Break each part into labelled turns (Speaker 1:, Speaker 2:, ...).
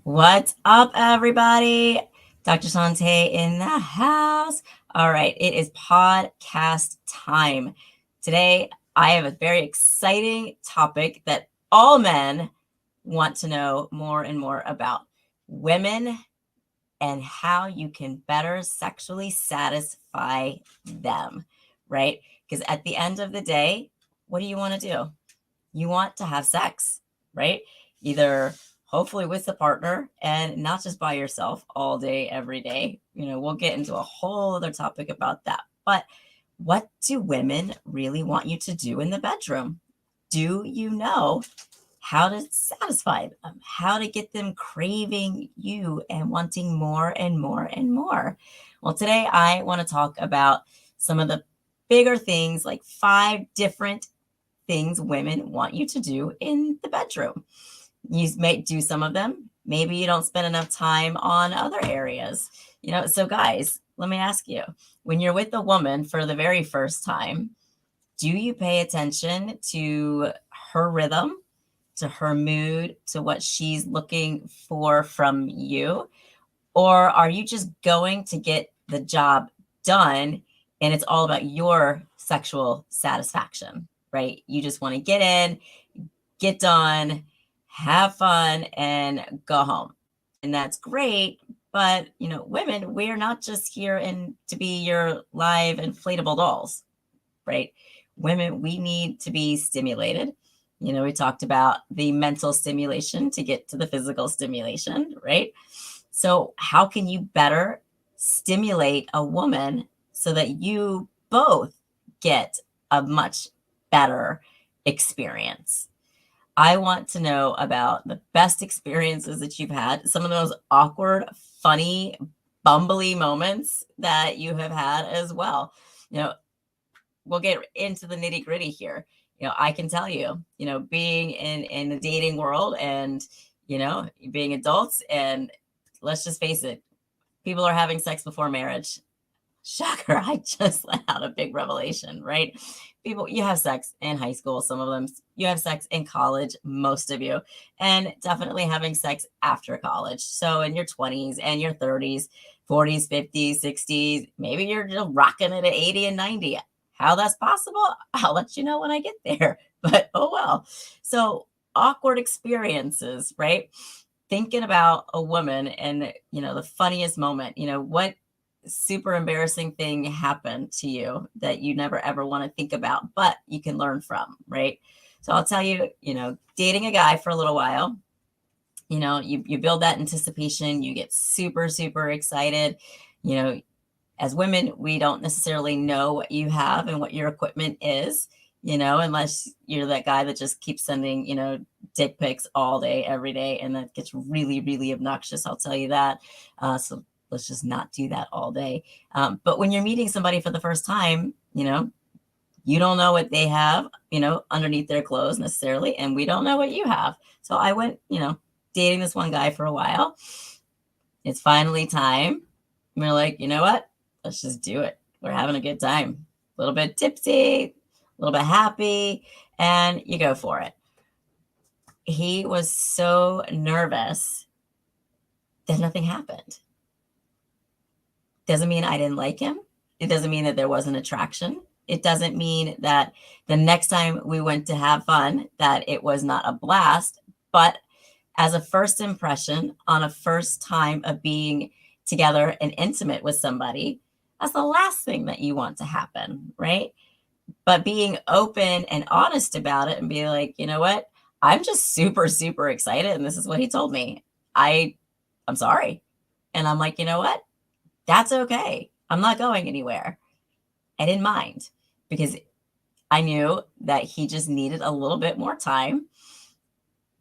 Speaker 1: What's up, everybody? Dr. Sante in the house. All right, it is podcast time. Today, I have a very exciting topic that all men want to know more and more about: women and how you can better sexually satisfy them, right? Because at the end of the day, what do you want to do? You want to have sex, right? Either hopefully with a partner and not just by yourself all day, every day. We'll get into a whole other topic about that. But what do women really want you to do in the bedroom? Do you know how to satisfy them, how to get them craving you and wanting more and more and more? Well, today I want to talk about some of the bigger things, like 5 different things women want you to do in the bedroom. You may do some of them. Maybe you don't spend enough time on other areas. So guys, let me ask you, when you're with a woman for the very first time, do you pay attention to her rhythm, to her mood, to what she's looking for from you? Or are you just going to get the job done and it's all about your sexual satisfaction, right? You just want to get in, get done, have fun, and go home. And that's great. But, women, we're not just here to be your live inflatable dolls, right? Women, we need to be stimulated. We talked about the mental stimulation to get to the physical stimulation, right? So how can you better stimulate a woman so that you both get a much better experience? I want to know about the best experiences that you've had, some of those awkward, funny, bumbly moments that you have had as well. We'll get into the nitty gritty here. I can tell you, being in the dating world and, being adults, and let's just face it, people are having sex before marriage. Shocker, I just let out a big revelation, right? People, you have sex in high school, some of them. You have sex in college, most of you, and definitely having sex after college. So in your 20s and your 30s, 40s, 50s, 60s, maybe you're just rocking it at 80 and 90. How that's possible, I'll let you know when I get there. But oh well. So awkward experiences, right? Thinking about a woman and, the funniest moment, what super embarrassing thing happened to you that you never ever want to think about, but you can learn from, right? So I'll tell you, dating a guy for a little while, you build that anticipation, you get super, super excited. As women, we don't necessarily know what you have and what your equipment is, unless you're that guy that just keeps sending, dick pics all day, every day. And that gets really, really obnoxious. I'll tell you that. So let's just not do that all day. But when you're meeting somebody for the first time, you don't know what they have, underneath their clothes necessarily. And we don't know what you have. So I went, dating this one guy for a while. It's finally time. And we're like, you know what? Let's just do it. We're having a good time. A little bit tipsy, a little bit happy, and you go for it. He was so nervous that nothing happened. Doesn't mean I didn't like him. It doesn't mean that there wasn't attraction. It doesn't mean that the next time we went to have fun, that it was not a blast. But as a first impression on a first time of being together and intimate with somebody, that's the last thing that you want to happen, right? But being open and honest about it and be like, you know what? I'm just super, super excited. And this is what he told me. I'm sorry. And I'm like, you know what? That's okay. I'm not going anywhere. I didn't mind because I knew that he just needed a little bit more time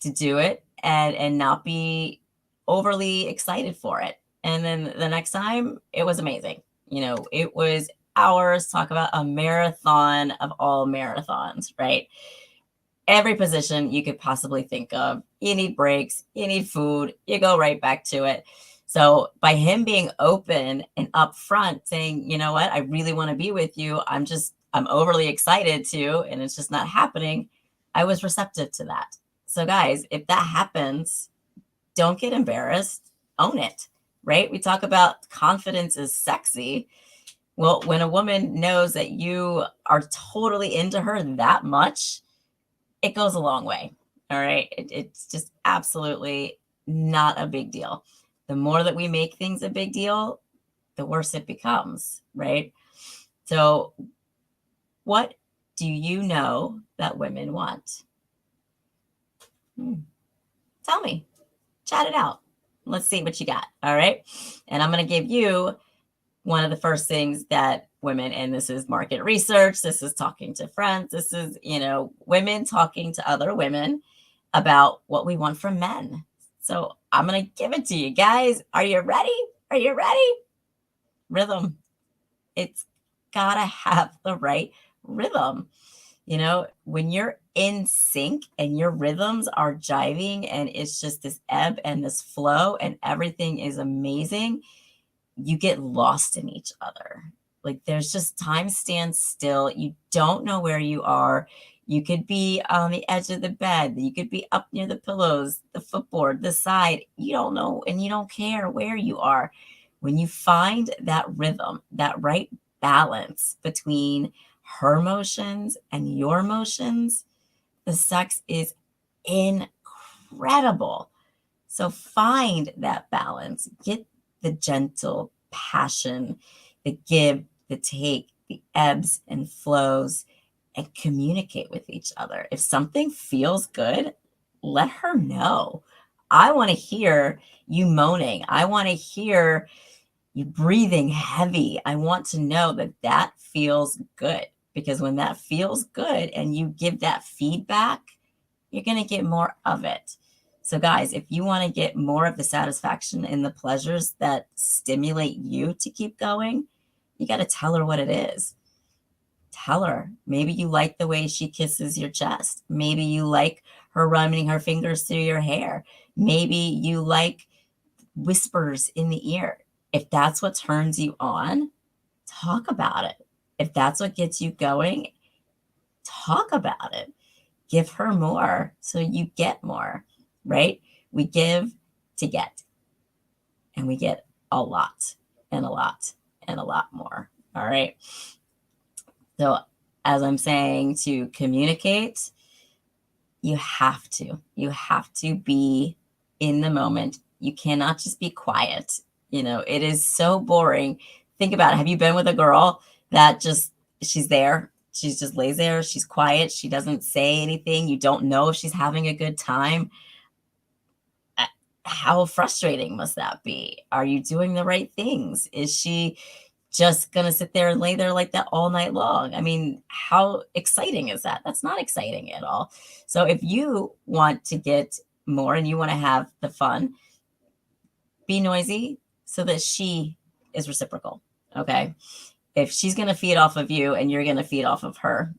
Speaker 1: to do it and not be overly excited for it. And then the next time, it was amazing. It was hours. Talk about a marathon of all marathons, right? Every position you could possibly think of. You need breaks, you need food, you go right back to it. So by him being open and upfront saying, you know what, I really want to be with you. I'm overly excited to, and it's just not happening. I was receptive to that. So guys, if that happens, Don't get embarrassed. Own it, right? We talk about confidence is sexy. Well, when a woman knows that you are totally into her that much, it goes a long way. All right. It's just absolutely not a big deal. The more that we make things a big deal, the worse it becomes, right? So, what do you know that women want? Tell me, chat it out. Let's see what you got. All right. And I'm going to give you one of the first things that women, and this is market research, this is talking to friends, this is, women talking to other women about what we want from men. So I'm going to give it to you guys. Are you ready? Are you ready? Rhythm. It's got to have the right rhythm. When you're in sync and your rhythms are jiving and it's just this ebb and this flow and everything is amazing, you get lost in each other. Like there's just time stands still. You don't know where you are. You could be on the edge of the bed. You could be up near the pillows, the footboard, the side. You don't know and you don't care where you are. When you find that rhythm, that right balance between her motions and your motions, the sex is incredible. So find that balance. Get the gentle passion, the give, the take, the ebbs and flows, and communicate with each other. If something feels good, let her know. I want to hear you moaning. I want to hear you breathing heavy. I want to know that that feels good, because when that feels good and you give that feedback, you're going to get more of it. So guys, if you want to get more of the satisfaction and the pleasures that stimulate you to keep going, you got to tell her what it is. Tell her. Maybe you like the way she kisses your chest. Maybe you like her running her fingers through your hair. Maybe you like whispers in the ear. If that's what turns you on, talk about it. If that's what gets you going, talk about it. Give her more so you get more, right? We give to get, and we get a lot and a lot and a lot more. All right. So, as I'm saying, to communicate, you have to be in the moment. You cannot just be quiet. It is so boring. Think about it. Have you been with a girl that she's there? She just lays there. She's quiet. She doesn't say anything. You don't know if she's having a good time. How frustrating must that be? Are you doing the right things? Is she just going to sit there and lay there like that all night long? I mean, how exciting is that? That's not exciting at all. So if you want to get more and you want to have the fun, be noisy so that she is reciprocal. Okay. If she's going to feed off of you and you're going to feed off of her,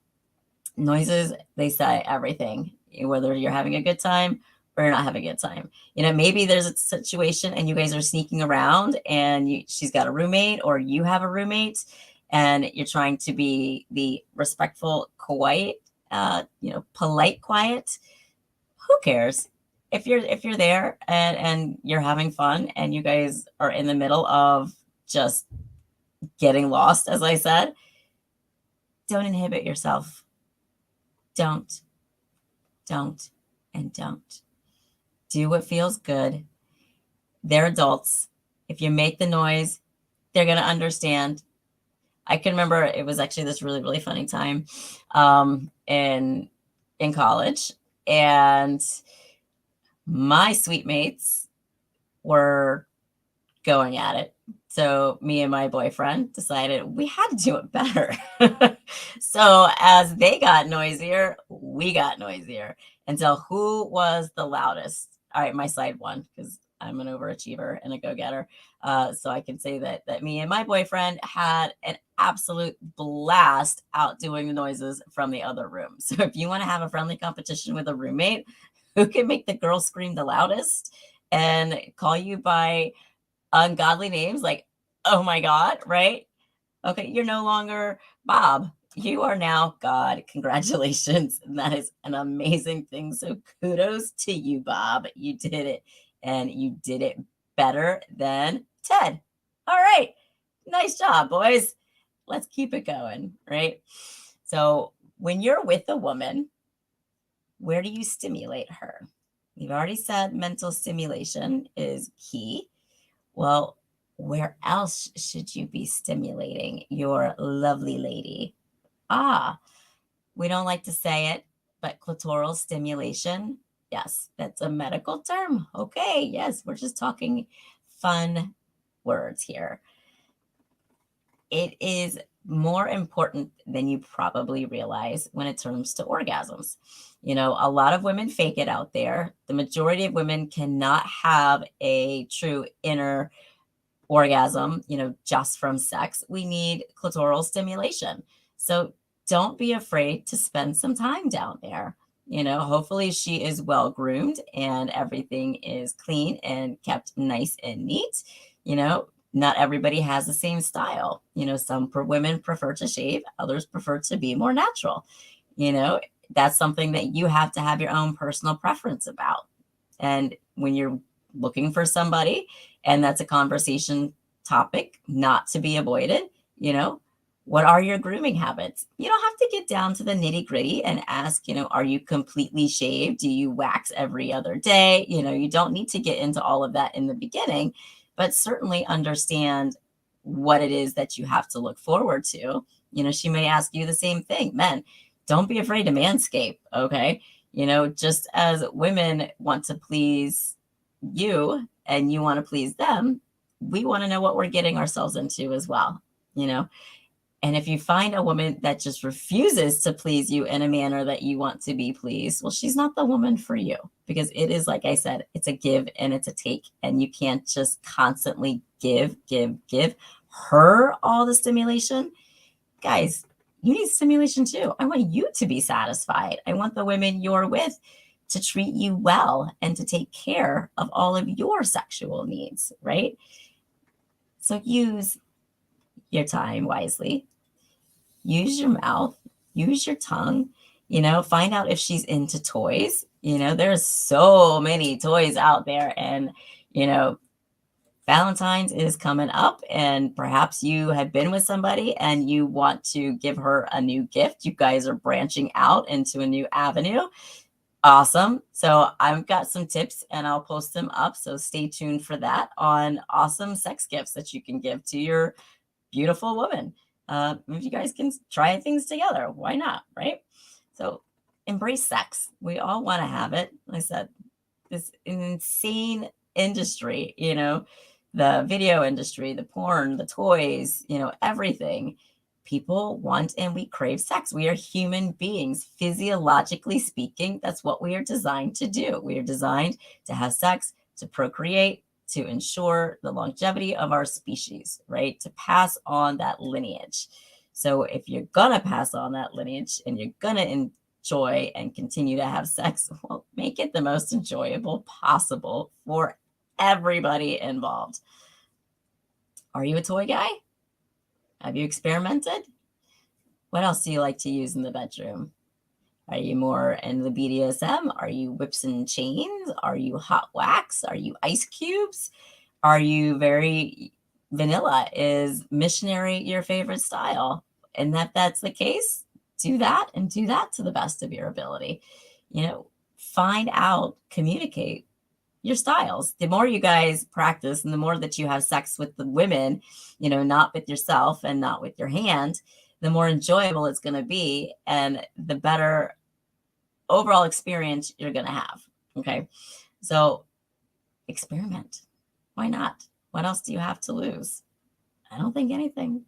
Speaker 1: noises, they say everything, whether you're having a good time or you're not having a good time. Maybe there's a situation and you guys are sneaking around and she's got a roommate or you have a roommate and you're trying to be the respectful, quiet, polite, quiet. Who cares? If you're there and you're having fun and you guys are in the middle of just getting lost, as I said, don't inhibit yourself. Don't, and don't. Do what feels good. They're adults. If you make the noise, they're going to understand. I can remember it was actually this really, really funny time in college. And my suite mates were going at it. So me and my boyfriend decided we had to do it better. So as they got noisier, we got noisier. And so who was the loudest? All right, my side won because I'm an overachiever and a go-getter. So I can say that me and my boyfriend had an absolute blast outdoing the noises from the other room. So if you want to have a friendly competition with a roommate who can make the girl scream the loudest and call you by ungodly names like, oh my God, right? Okay, you're no longer Bob. You are now God. Congratulations. And that is an amazing thing. So kudos to you, Bob. You did it. and you did it better than Ted. All right. Nice job, boys. Let's keep it going, right? So when you're with a woman, where do you stimulate her? We've already said mental stimulation is key. Well, where else should you be stimulating your lovely lady? Ah, we don't like to say it, but clitoral stimulation. Yes, that's a medical term. Okay, yes, we're just talking fun words here. It is more important than you probably realize when it comes to orgasms. A lot of women fake it out there. The majority of women cannot have a true inner orgasm, just from sex. We need clitoral stimulation. So don't be afraid to spend some time down there. Hopefully she is well groomed and everything is clean and kept nice and neat. Not everybody has the same style. Some women prefer to shave, others prefer to be more natural. That's something that you have to have your own personal preference about. And when you're looking for somebody, and that's a conversation topic not to be avoided, what are your grooming habits? You don't have to get down to the nitty gritty and ask, are you completely shaved? Do you wax every other day? You don't need to get into all of that in the beginning, but certainly understand what it is that you have to look forward to. She may ask you the same thing. Men, don't be afraid to manscape. Okay. Just as women want to please you and you want to please them, we want to know what we're getting ourselves into as well. And if you find a woman that just refuses to please you in a manner that you want to be pleased, well, she's not the woman for you, because it is, like I said, it's a give and it's a take. And you can't just constantly give her all the stimulation. Guys, you need stimulation too. I want you to be satisfied. I want the women you're with to treat you well and to take care of all of your sexual needs, right? So use your time wisely. Use your mouth, use your tongue, find out if she's into toys. There's so many toys out there, and, Valentine's is coming up, and perhaps you have been with somebody and you want to give her a new gift. You guys are branching out into a new avenue. Awesome. So I've got some tips and I'll post them up. So stay tuned for that, on awesome sex gifts that you can give to your beautiful woman. If you guys can try things together, why not? Right? So embrace sex. We all want to have it. Like I said, this insane industry, the video industry, the porn, the toys, everything. People want and we crave sex. We are human beings. Physiologically speaking, that's what we are designed to do. We are designed to have sex, to procreate, to ensure the longevity of our species, right? To pass on that lineage. So if you're going to pass on that lineage and you're going to enjoy and continue to have sex, well, make it the most enjoyable possible for everybody involved. Are you a toy guy? Have you experimented? What else do you like to use in the bedroom? Are you more in the BDSM? Are you whips and chains? Are you hot wax? Are you ice cubes? Are you very vanilla? Is missionary your favorite style? And if that's the case, do that and do that to the best of your ability. Find out, communicate your styles. The more you guys practice and the more that you have sex with the women, not with yourself and not with your hand, the more enjoyable it's going to be and the better overall experience you're going to have. Okay. So experiment. Why not? What else do you have to lose? I don't think anything.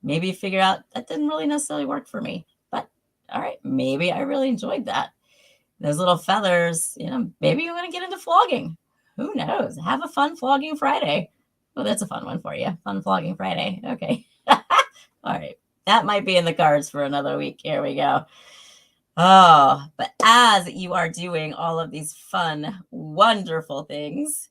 Speaker 1: Maybe you figure out that didn't really necessarily work for me, but all right, maybe I really enjoyed that. Those little feathers, maybe you want to get into flogging. Who knows? Have a fun flogging Friday. Oh, that's a fun one for you. Fun flogging Friday. Okay. All right. That might be in the cards for another week. Here we go. Oh, but as you are doing all of these fun, wonderful things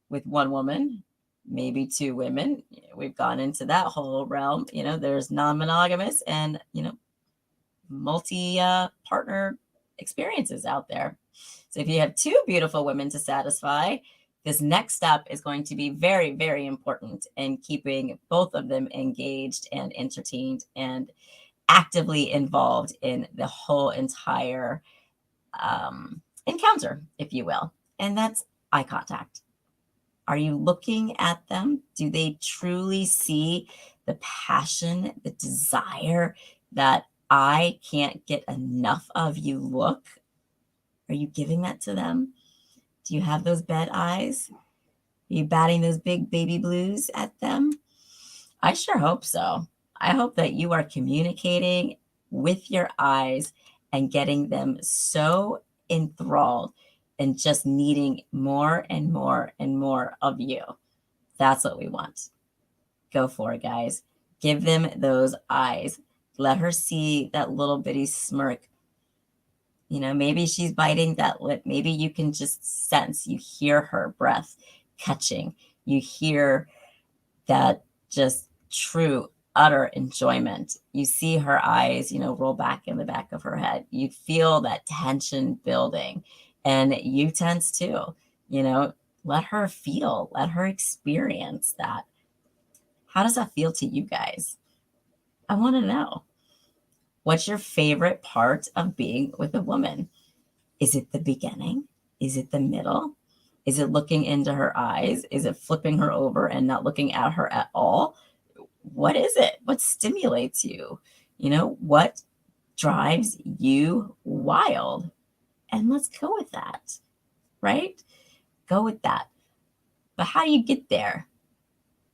Speaker 1: with one woman, maybe two women, we've gone into that whole realm. There's non-monogamous and, multi-partner experiences out there. So if you have two beautiful women to satisfy, this next step is going to be very, very important in keeping both of them engaged and entertained and actively involved in the whole entire encounter, if you will. And that's eye contact. Are you looking at them? Do they truly see the passion, the desire, that I can't get enough of you look? Are you giving that to them? Do you have those bed eyes? Are you batting those big baby blues at them? I sure hope so. I hope that you are communicating with your eyes and getting them so enthralled and just needing more and more and more of you. That's what we want. Go for it, guys. Give them those eyes. Let her see that little bitty smirk. You know, maybe she's biting that lip. Maybe you can just sense, you hear her breath catching. You hear that just true, utter enjoyment. You see her eyes, roll back in the back of her head. You feel that tension building, and you tense too. Let her feel, let her experience that. How does that feel to you guys? I want to know. What's your favorite part of being with a woman? Is it the beginning? Is it the middle? Is it looking into her eyes? Is it flipping her over and not looking at her at all? What is it? What stimulates you? What drives you wild? And let's go with that, right? Go with that. But how do you get there?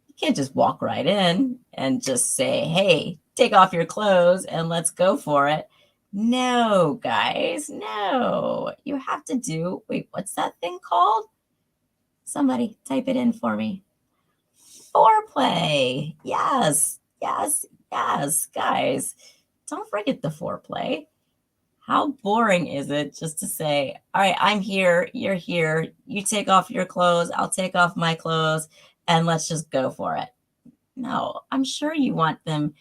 Speaker 1: You can't just walk right in and just say, hey, take off your clothes and let's go for it. No, guys, no. You have to do, wait, what's that thing called? Somebody type it in for me. Foreplay. Yes, yes, yes, guys. Don't forget the foreplay. How boring is it just to say, all right, I'm here, you're here, you take off your clothes, I'll take off my clothes, and let's just go for it. No, I'm sure you want them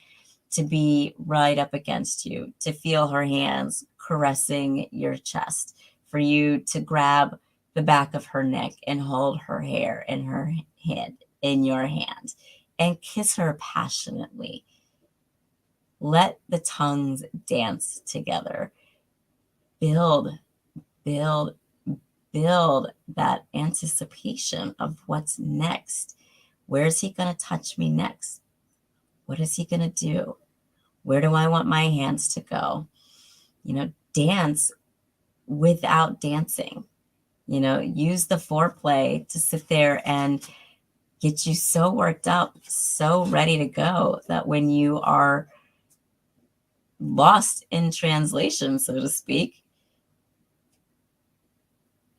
Speaker 1: to be right up against you, to feel her hands caressing your chest, for you to grab the back of her neck and hold her hair and her head in your hand and kiss her passionately. Let the tongues dance together. Build, build, build that anticipation of what's next. Where's he going to touch me next? What is he going to do? Where do I want my hands to go? Dance without dancing. Use the foreplay to sit there and get you so worked up, so ready to go that when you are lost in translation, so to speak,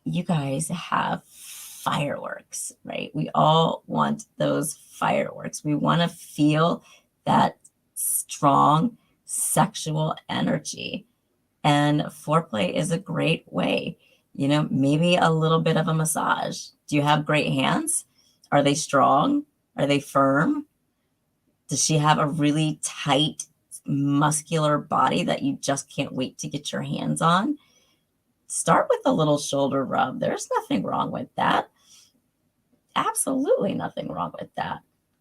Speaker 1: you guys have fireworks, right? We all want those fireworks. We want to feel that strong sexual energy. And foreplay is a great way. Maybe a little bit of a massage. Do you have great hands? Are they strong? Are they firm? Does she have a really tight, muscular body that you just can't wait to get your hands on? Start with a little shoulder rub. There's nothing wrong with that. Absolutely nothing wrong with that.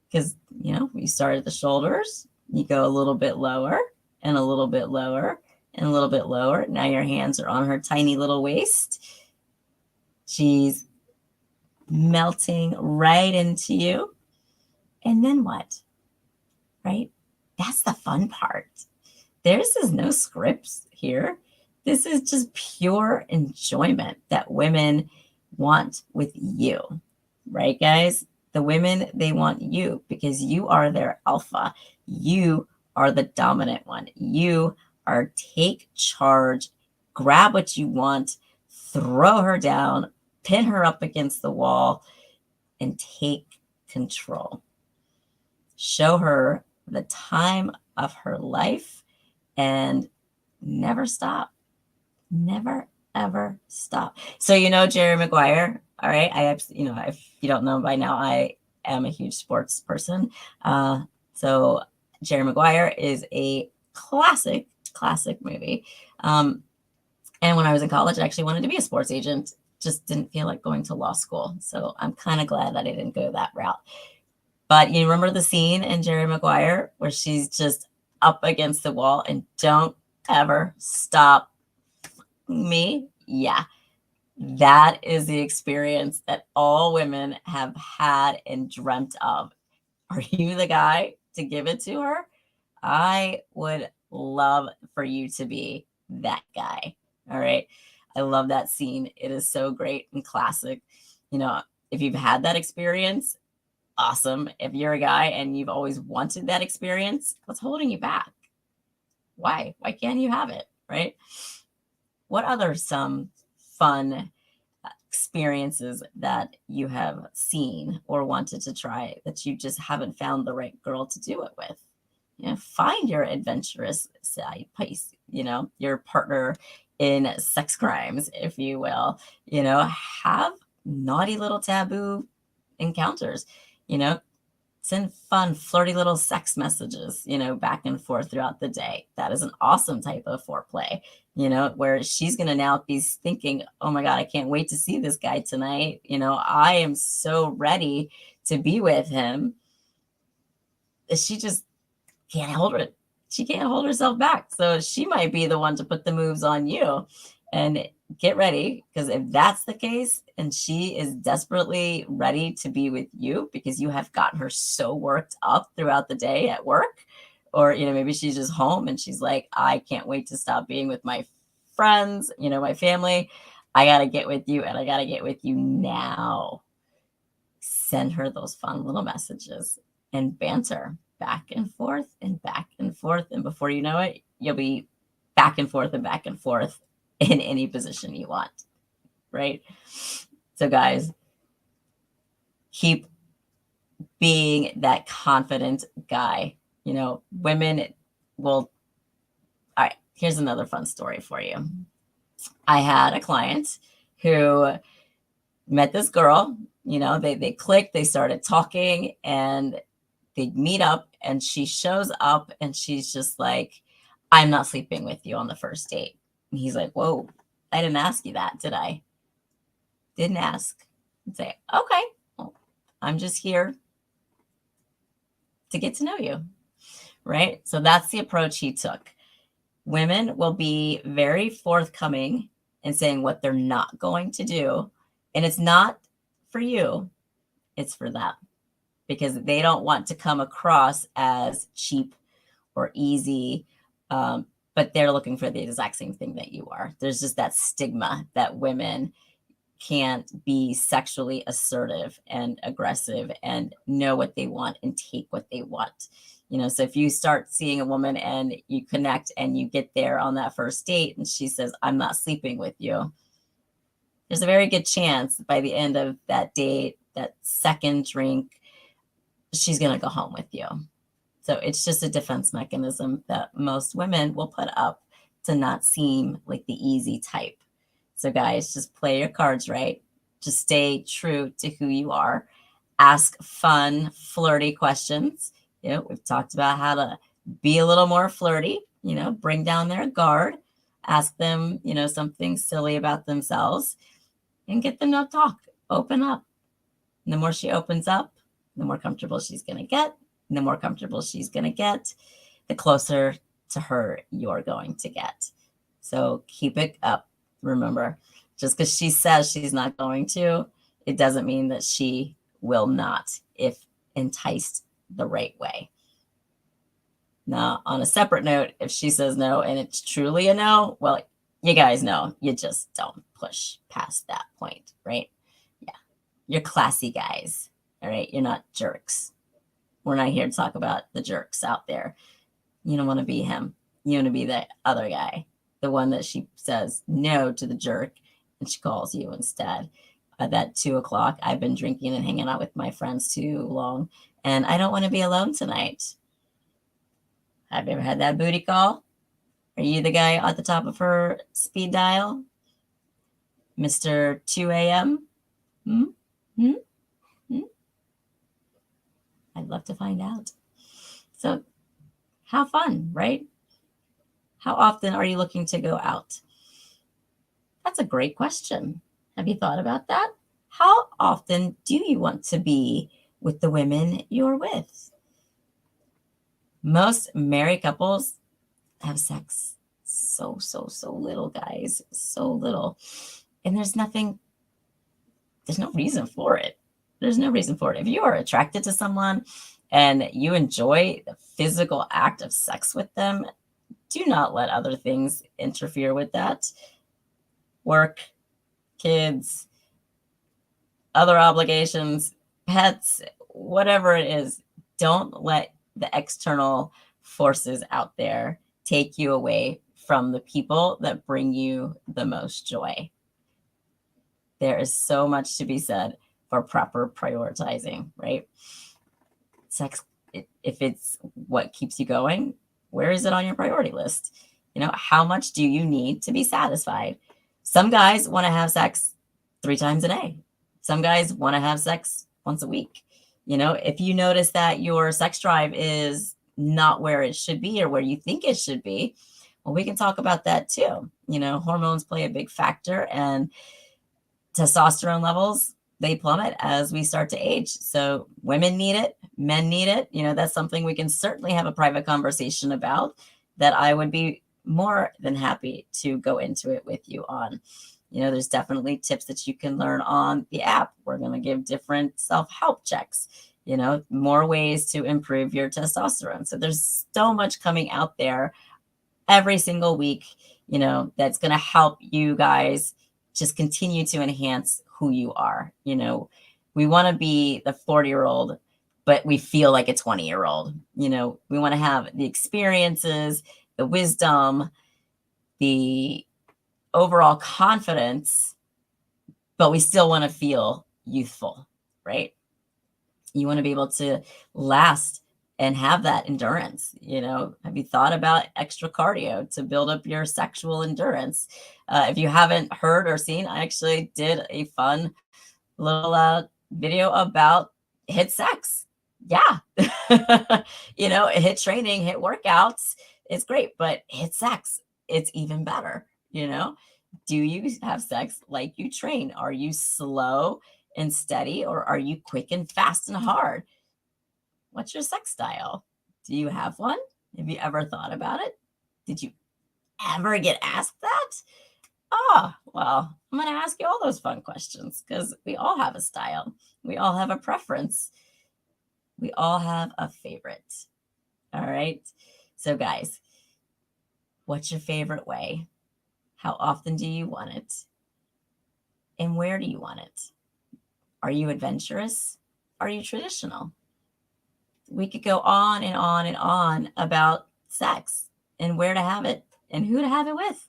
Speaker 1: Because, you start at the shoulders, you go a little bit lower and a little bit lower and a little bit lower. Now your hands are on her tiny little waist. She's melting right into you. And then what? Right? That's the fun part. There's no scripts here. This is just pure enjoyment that women want with you. Right, guys? The women, they want you because you are their alpha. You are the dominant one. You are take charge, grab what you want, throw her down, pin her up against the wall, and take control. Show her the time of her life and never stop. Never, ever stop. So, Jerry Maguire, all right. If you don't know by now, I am a huge sports person. So Jerry Maguire is a classic movie. And when I was in college, I actually wanted to be a sports agent, just didn't feel like going to law school. So I'm kind of glad that I didn't go that route. But you remember the scene in Jerry Maguire where she's just up against the wall and don't ever stop me? Yeah, that is the experience that all women have had and dreamt of. Are you the guy to give it to her? I would love for you to be that guy. All right. I love that scene. It is so great and classic. You know, if you've had that experience, awesome. If you're a guy and you've always wanted that experience, what's holding you back? Why? Why can't you have it? Right? What other some fun experiences that you have seen or wanted to try that you just haven't found the right girl to do it with? You know, find your adventurous side piece, you know, your partner in sex crimes, if you will. You know, have naughty little taboo encounters, you know, send fun, flirty little sex messages, you know, back and forth throughout the day. That is an awesome type of foreplay, you know, where she's going to now be thinking, oh my God, I can't wait to see this guy tonight. You know, I am so ready to be with him. She just can't hold it. She can't hold herself back. So she might be the one to put the moves on you. And get ready, because if that's the case and she is desperately ready to be with you because you have gotten her so worked up throughout the day at work, or you know, maybe she's just home and she's like, I can't wait to stop being with my friends, you know, my family. I got to get with you, and I got to get with you now. Send her those fun little messages and banter back and forth and back and forth. And before you know it, you'll be back and forth and back and forth in any position you want. Right. So, guys, keep being that confident guy. You know, women will. All right. Here's another fun story for you. I had a client who met this girl. You know, they clicked, they started talking, and they meet up, and she shows up and she's just like, I'm not sleeping with you on the first date. And he's like, whoa, I didn't ask you that, did I? Didn't ask. And say, okay, well, I'm just here to get to know you. Right. So that's the approach he took. Women will be very forthcoming in saying what they're not going to do. And it's not for you, it's for them, because they don't want to come across as cheap or easy, but they're looking for the exact same thing that you are. There's just that stigma that women can't be sexually assertive and aggressive and know what they want and take what they want. You know, so if you start seeing a woman and you connect and you get there on that first date and she says, I'm not sleeping with you, there's a very good chance by the end of that date, that second drink, she's going to go home with you. So it's just a defense mechanism that most women will put up to not seem like the easy type. So, guys, just play your cards right. Just stay true to who you are. Ask fun, flirty questions. You know, we've talked about how to be a little more flirty, you know, bring down their guard, ask them, you know, something silly about themselves, and get them to talk, open up. And the more she opens up, the more comfortable she's going to get. And the more comfortable she's going to get, the closer to her you're going to get. So keep it up. Remember, just because she says she's not going to, it doesn't mean that she will not if enticed the right way. Now, on a separate note, if she says no and it's truly a no, well, you guys know you just don't push past that point, right? Yeah. You're classy guys, all right? You're not jerks. We're not here to talk about the jerks out there. You don't want to be him. You want to be the other guy, the one that she says no to the jerk and she calls you instead. At that 2 o'clock, I've been drinking and hanging out with my friends too long, and I don't want to be alone tonight. Have you ever had that booty call? Are you the guy at the top of her speed dial? Mr. 2 a.m.? Hmm? Hmm? Hmm? I'd love to find out. So have fun, right? How often are you looking to go out? That's a great question. Have you thought about that? How often do you want to be with the women you're with? Most married couples have sex so little, guys. So little. And there's no reason for it. There's no reason for it. If you are attracted to someone and you enjoy the physical act of sex with them, do not let other things interfere with that. Work, kids, other obligations, pets, whatever it is, don't let the external forces out there take you away from the people that bring you the most joy. There is so much to be said for proper prioritizing, right? Sex, if it's what keeps you going, where is it on your priority list? How much do you need to be satisfied? Some guys want to have sex 3 times a day. Some guys want to have sex once a week. If you notice that your sex drive is not where it should be or where you think it should be, well, we can talk about that too. Hormones play a big factor, and testosterone levels, they plummet as we start to age. So women need it, men need it. That's something we can certainly have a private conversation about, that I would be more than happy to go into it with you on. There's definitely tips that you can learn on the app. We're going to give different self-help checks, more ways to improve your testosterone. So there's so much coming out there every single week, that's going to help you guys just continue to enhance who you are. We want to be the 40-year-old, but we feel like a 20-year-old. We want to have the experiences, the wisdom, the overall confidence, but we still want to feel youthful, right? You want to be able to last and have that endurance. Have you thought about extra cardio to build up your sexual endurance? If you haven't heard or seen, I actually did a fun little video about HIIT sex. Yeah. HIIT training, HIIT workouts, it's great, but HIIT sex, it's even better. Do you have sex like you train? Are you slow and steady, or are you quick and fast and hard? What's your sex style? Do you have one? Have you ever thought about it? Did you ever get asked that? Oh, well, I'm going to ask you all those fun questions, because we all have a style. We all have a preference. We all have a favorite. All right. So guys, what's your favorite way? How often do you want it? And where do you want it? Are you adventurous? Are you traditional? We could go on and on and on about sex and where to have it and who to have it with.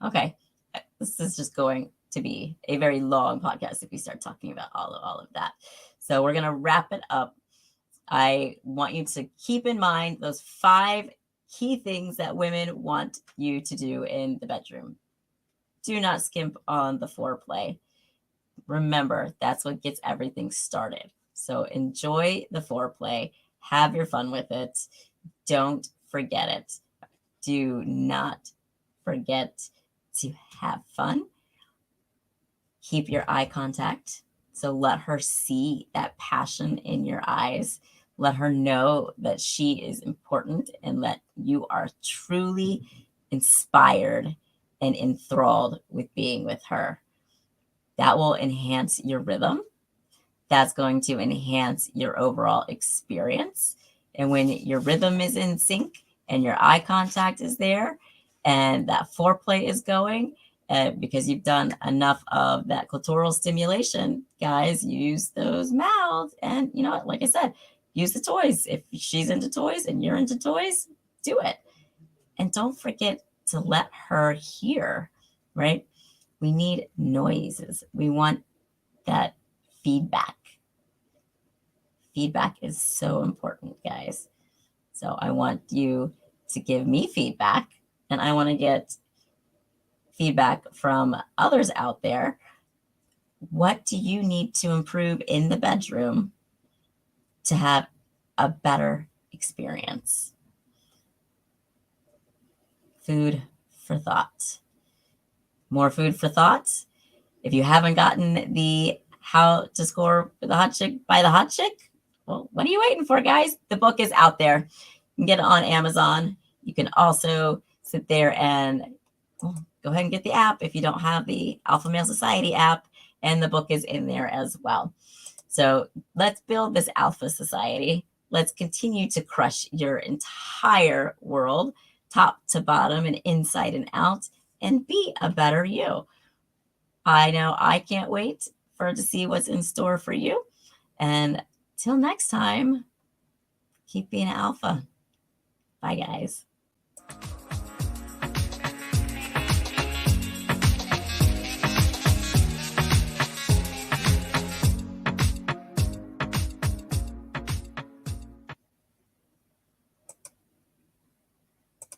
Speaker 1: Okay, this is just going to be a very long podcast if we start talking about all of that. So we're going to wrap it up. I want you to keep in mind those 5 key things that women want you to do in the bedroom. Do not skimp on the foreplay. Remember, that's what gets everything started. So enjoy the foreplay. Have your fun with it. Don't forget it. Do not forget to have fun. Keep your eye contact. So let her see that passion in your eyes. Let her know that she is important and that you are truly inspired and enthralled with being with her. That will enhance your rhythm. That's going to enhance your overall experience. And when your rhythm is in sync and your eye contact is there and that foreplay is going, because you've done enough of that clitoral stimulation, guys, use those mouths. And like I said, use the toys. If she's into toys and you're into toys, do it. And don't forget to let her hear, right? We need noises. We want that feedback. Feedback is so important, guys. So I want you to give me feedback, and I want to get feedback from others out there. What do you need to improve in the bedroom to have a better experience? Food for thought. More food for thought. If you haven't gotten the How to Score with the Hot Chick by the Hot Chick, well, what are you waiting for, guys? The book is out there. You can get it on Amazon. You can also sit there and go ahead and get the app if you don't have the Alpha Male Society app, and the book is in there as well. So let's build this Alpha Society. Let's continue to crush your entire world, top to bottom and inside and out, and be a better you. I know I can't wait to see what's in store for you. And till next time, keep being alpha. Bye, guys.